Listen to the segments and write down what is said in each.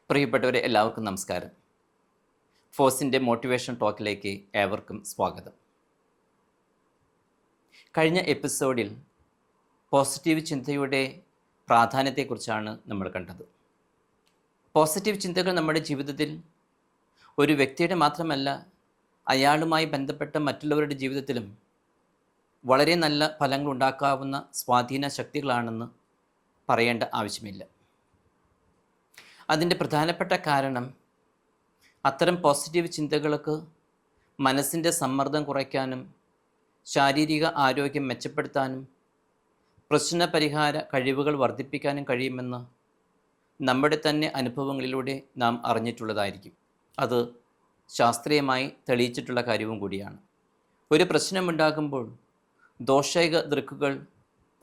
പ്രിയപ്പെട്ടവരെ എല്ലാവർക്കും നമസ്കാരം. ഫോഴ്സിൻ്റെ മോട്ടിവേഷൻ ടോക്കിലേക്ക് ഏവർക്കും സ്വാഗതം. കഴിഞ്ഞ എപ്പിസോഡിൽ പോസിറ്റീവ് ചിന്തയുടെ പ്രാധാന്യത്തെക്കുറിച്ചാണ് നമ്മൾ കണ്ടത്. പോസിറ്റീവ് ചിന്തകൾ നമ്മുടെ ജീവിതത്തിൽ ഒരു വ്യക്തിയുടെ മാത്രമല്ല, അയാളുമായി ബന്ധപ്പെട്ട മറ്റുള്ളവരുടെ ജീവിതത്തിലും വളരെ നല്ല ഫലങ്ങൾ ഉണ്ടാക്കാവുന്ന സ്വാധീന ശക്തികളാണെന്ന് പറയേണ്ട ആവശ്യമില്ല. അതിൻ്റെ പ്രധാനപ്പെട്ട കാരണം അത്തരം പോസിറ്റീവ് ചിന്തകൾക്ക് മനസ്സിൻ്റെ സമ്മർദ്ദം കുറയ്ക്കാനും ശാരീരിക ആരോഗ്യം മെച്ചപ്പെടുത്താനും പ്രശ്ന പരിഹാര കഴിവുകൾ വർദ്ധിപ്പിക്കാനും കഴിയുമെന്ന് നമ്മുടെ തന്നെ അനുഭവങ്ങളിലൂടെ നാം അറിഞ്ഞിട്ടുള്ളതായിരിക്കും. അത് ശാസ്ത്രീയമായി തെളിയിച്ചിട്ടുള്ള കാര്യവും കൂടിയാണ്. ഒരു പ്രശ്നമുണ്ടാകുമ്പോൾ ദോഷൈക ദൃക്കുകൾ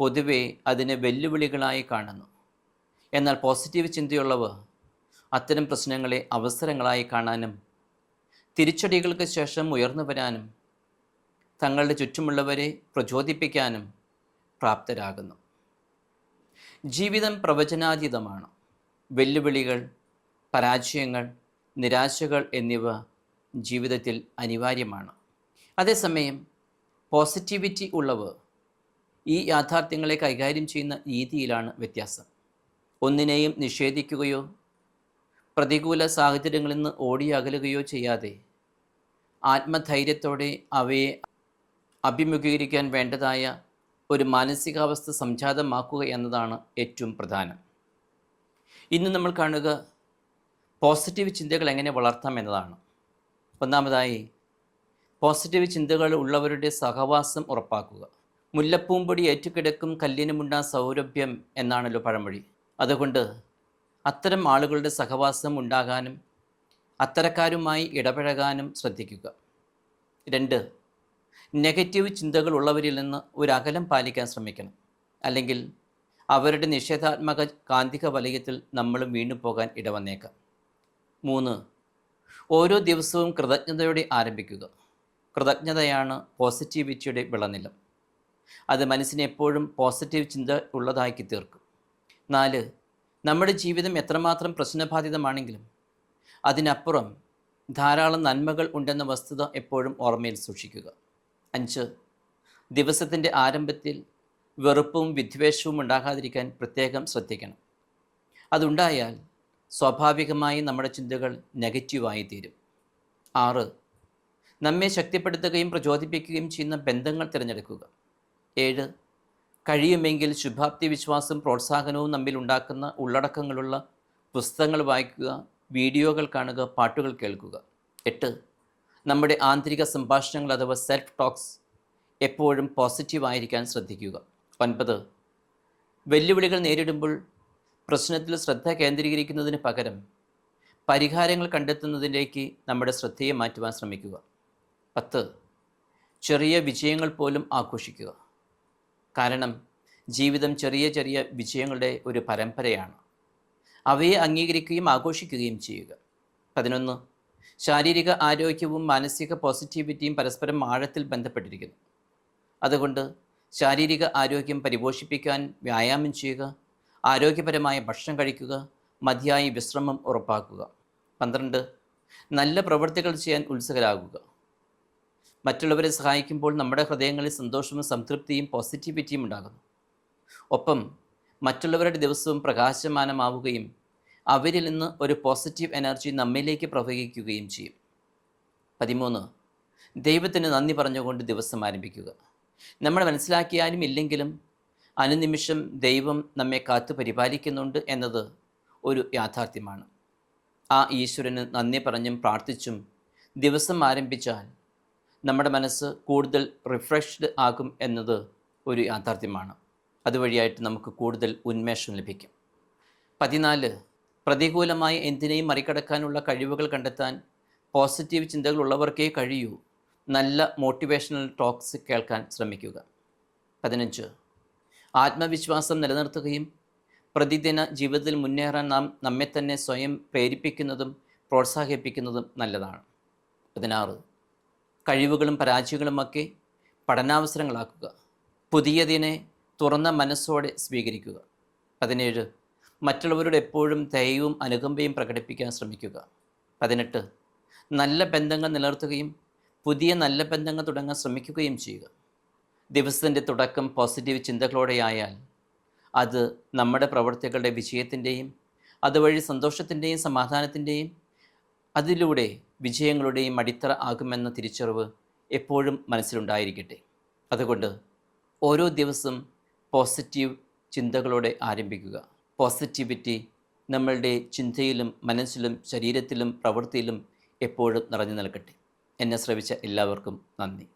പൊതുവെ അതിനെ വെല്ലുവിളികളായി കാണുന്നു. എന്നാൽ പോസിറ്റീവ് ചിന്തയുള്ളവർ അത്തരം പ്രശ്നങ്ങളെ അവസരങ്ങളായി കാണാനും തിരിച്ചടികൾക്ക് ശേഷം ഉയർന്നു വരാനും തങ്ങളുടെ ചുറ്റുമുള്ളവരെ പ്രചോദിപ്പിക്കാനും പ്രാപ്തരാകുന്നു. ജീവിതം പ്രവചനാതീതമാണ്. വെല്ലുവിളികൾ, പരാജയങ്ങൾ, നിരാശകൾ എന്നിവ ജീവിതത്തിൽ അനിവാര്യമാണ്. അതേസമയം പോസിറ്റിവിറ്റി ഉള്ളവർ ഈ യാഥാർത്ഥ്യങ്ങളെ കൈകാര്യം ചെയ്യുന്ന രീതിയിലാണ് വ്യത്യാസം. ഒന്നിനെയും നിഷേധിക്കുകയോ പ്രതികൂല സാഹചര്യങ്ങളിൽ നിന്ന് ഓടിയകലുകയോ ചെയ്യാതെ ആത്മധൈര്യത്തോടെ അവയെ അഭിമുഖീകരിക്കാൻ വേണ്ടതായ ഒരു മാനസികാവസ്ഥ സംജാതമാക്കുക എന്നതാണ് ഏറ്റവും പ്രധാനം. ഇന്ന് നമ്മൾ കാണുക പോസിറ്റീവ് ചിന്തകൾ എങ്ങനെ വളർത്താം എന്നതാണ്. ഒന്നാമതായി, പോസിറ്റീവ് ചിന്തകൾ ഉള്ളവരുടെ സഹവാസം ഉറപ്പാക്കുക. മുല്ലപ്പൂമ്പൊടി ഏറ്റുകിടക്കും കല്ലിനുമുണ്ടാ സൗരഭ്യം എന്നാണല്ലോ പഴമൊഴി. അതുകൊണ്ട് അത്തരം ആളുകളുടെ സഹവാസം ഉണ്ടാകാനും അത്തരക്കാരുമായി ഇടപഴകാനും ശ്രദ്ധിക്കുക. 2, നെഗറ്റീവ് ചിന്തകൾ ഉള്ളവരിൽ നിന്ന് ഒരു അകലം പാലിക്കാൻ ശ്രമിക്കണം. അല്ലെങ്കിൽ അവരുടെ നിഷേധാത്മക കാന്തിക വലയത്തിൽ നമ്മളും വീണു പോകാൻ ഇടവന്നേക്കാം. 3, ഓരോ ദിവസവും കൃതജ്ഞതയോടെ ആരംഭിക്കുക. കൃതജ്ഞതയാണ് പോസിറ്റിവിറ്റിയുടെ വിളനിലം. അത് മനസ്സിനെ എപ്പോഴും പോസിറ്റീവ് ചിന്ത ഉള്ളതാക്കി തീർക്കും. 4, നമ്മുടെ ജീവിതം എത്രമാത്രം പ്രശ്നബാധിതമാണെങ്കിലും അതിനപ്പുറം ധാരാളം നന്മകൾ ഉണ്ടെന്ന വസ്തുത എപ്പോഴും ഓർമ്മയിൽ സൂക്ഷിക്കുക. 5, ദിവസത്തിൻ്റെ ആരംഭത്തിൽ വെറുപ്പും വിദ്വേഷവും ഉണ്ടാകാതിരിക്കാൻ പ്രത്യേകം ശ്രദ്ധിക്കണം. അതുണ്ടായാൽ സ്വാഭാവികമായി നമ്മുടെ ചിന്തകൾ നെഗറ്റീവായി തീരും. 6, നമ്മെ ശക്തിപ്പെടുത്തുകയും പ്രചോദിപ്പിക്കുകയും ചെയ്യുന്ന ബന്ധങ്ങൾ തിരഞ്ഞെടുക്കുക. 7, കഴിയുമെങ്കിൽ ശുഭാപ്തി വിശ്വാസം പ്രോത്സാഹനവും നമ്മിൽ ഉണ്ടാക്കുന്ന ഉള്ളടക്കങ്ങളുള്ള പുസ്തകങ്ങൾ വായിക്കുക, വീഡിയോകൾ കാണുക, പാട്ടുകൾ കേൾക്കുക. 8, നമ്മുടെ ആന്തരിക സംഭാഷണങ്ങൾ അഥവാ സെൽഫ് ടോക്സ് എപ്പോഴും പോസിറ്റീവായിരിക്കാൻ ശ്രദ്ധിക്കുക. 9, വെല്ലുവിളികൾ നേരിടുമ്പോൾ പ്രശ്നത്തിൽ ശ്രദ്ധ കേന്ദ്രീകരിക്കുന്നതിന് പകരം പരിഹാരങ്ങൾ കണ്ടെത്തുന്നതിലേക്ക് നമ്മുടെ ശ്രദ്ധയെ മാറ്റുവാൻ ശ്രമിക്കുക. 10, ചെറിയ വിജയങ്ങൾ പോലും ആഘോഷിക്കുക. കാരണം ജീവിതം ചെറിയ ചെറിയ വിജയങ്ങളുടെ ഒരു പരമ്പരയാണ്. അവയെ അംഗീകരിക്കുകയും ആഘോഷിക്കുകയും ചെയ്യുക. 11, ശാരീരിക ആരോഗ്യവും മാനസിക പോസിറ്റിവിറ്റിയും പരസ്പരം ആഴത്തിൽ ബന്ധപ്പെട്ടിരിക്കുന്നു. അതുകൊണ്ട് ശാരീരിക ആരോഗ്യം പരിപോഷിപ്പിക്കാൻ വ്യായാമം ചെയ്യുക, ആരോഗ്യപരമായ ഭക്ഷണം കഴിക്കുക, മതിയായ വിശ്രമം ഉറപ്പാക്കുക. 12, നല്ല പ്രവൃത്തികൾ ചെയ്യാൻ ഉത്സുകരാകുക. മറ്റുള്ളവരെ സഹായിക്കുമ്പോൾ നമ്മുടെ ഹൃദയങ്ങളിൽ സന്തോഷവും സംതൃപ്തിയും പോസിറ്റിവിറ്റിയും ഉണ്ടാകുന്നു. ഒപ്പം മറ്റുള്ളവരുടെ ദിവസവും പ്രകാശമാനമാവുകയും അവരിൽ നിന്ന് ഒരു പോസിറ്റീവ് എനർജി നമ്മിലേക്ക് പ്രവഹിക്കുകയും ചെയ്യും. 13, ദൈവത്തിന് നന്ദി പറഞ്ഞുകൊണ്ട് ദിവസം ആരംഭിക്കുക. നമ്മൾ മനസ്സിലാക്കിയാലും ഇല്ലെങ്കിലും അനുനിമിഷം ദൈവം നമ്മെ കാത്തു പരിപാലിക്കുന്നുണ്ട് എന്നത് ഒരു യാഥാർത്ഥ്യമാണ്. ആ ഈശ്വരന് നന്ദി പറഞ്ഞും പ്രാർത്ഥിച്ചും ദിവസം ആരംഭിച്ചാൽ നമ്മുടെ മനസ്സ് കൂടുതൽ റിഫ്രഷ്ഡ് ആകും എന്നത് ഒരു യാഥാർത്ഥ്യമാണ്. അതുവഴിയായിട്ട് നമുക്ക് കൂടുതൽ ഉന്മേഷം ലഭിക്കും. 14, പ്രതികൂലമായ എന്തിനേയും മറികടക്കാനുള്ള കഴിവുകൾ കണ്ടെത്താൻ പോസിറ്റീവ് ചിന്തകളുള്ളവർക്കേ കഴിയൂ. നല്ല മോട്ടിവേഷണൽ ടോക്സ് കേൾക്കാൻ ശ്രമിക്കുക. 15, ആത്മവിശ്വാസം നിലനിർത്തുകയും പ്രതിദിന ജീവിതത്തിൽ മുന്നേറാൻ നമ്മെ തന്നെ സ്വയം പ്രേരിപ്പിക്കുന്നതും പ്രോത്സാഹിപ്പിക്കുന്നതും നല്ലതാണ്. 16, കഴിവുകളും പരാജയങ്ങളുമൊക്കെ പഠനാവസരങ്ങളാക്കുക. പുതിയതിനെ തുറന്ന മനസ്സോടെ സ്വീകരിക്കുക. 17, മറ്റുള്ളവരോട് എപ്പോഴും ദയയും അനുകമ്പയും പ്രകടിപ്പിക്കാൻ ശ്രമിക്കുക. 18. നല്ല ബന്ധങ്ങൾ നിലനിർത്തുകയും പുതിയ നല്ല ബന്ധങ്ങൾ തുടങ്ങാൻ ശ്രമിക്കുകയും ചെയ്യുക. ദിവസത്തിൻ്റെ തുടക്കം പോസിറ്റീവ് ചിന്തകളോടെയായാൽ അത് നമ്മുടെ പ്രവർത്തികളുടെ വിജയത്തിൻ്റെയും അതുവഴി സന്തോഷത്തിൻ്റെയും സമാധാനത്തിൻ്റെയും അതിലൂടെ വിജയങ്ങളുടെയും അടിത്തറ ആകുമെന്ന തിരിച്ചറിവ് എപ്പോഴും മനസ്സിലുണ്ടായിരിക്കട്ടെ. അതുകൊണ്ട് ഓരോ ദിവസവും പോസിറ്റീവ് ചിന്തകളോടെ ആരംഭിക്കുക. പോസിറ്റിവിറ്റി നമ്മളുടെ ചിന്തയിലും മനസ്സിലും ശരീരത്തിലും പ്രവൃത്തിയിലും എപ്പോഴും നിറഞ്ഞു നിൽക്കട്ടെ. എന്നെ ശ്രവിച്ച എല്ലാവർക്കും നന്ദി.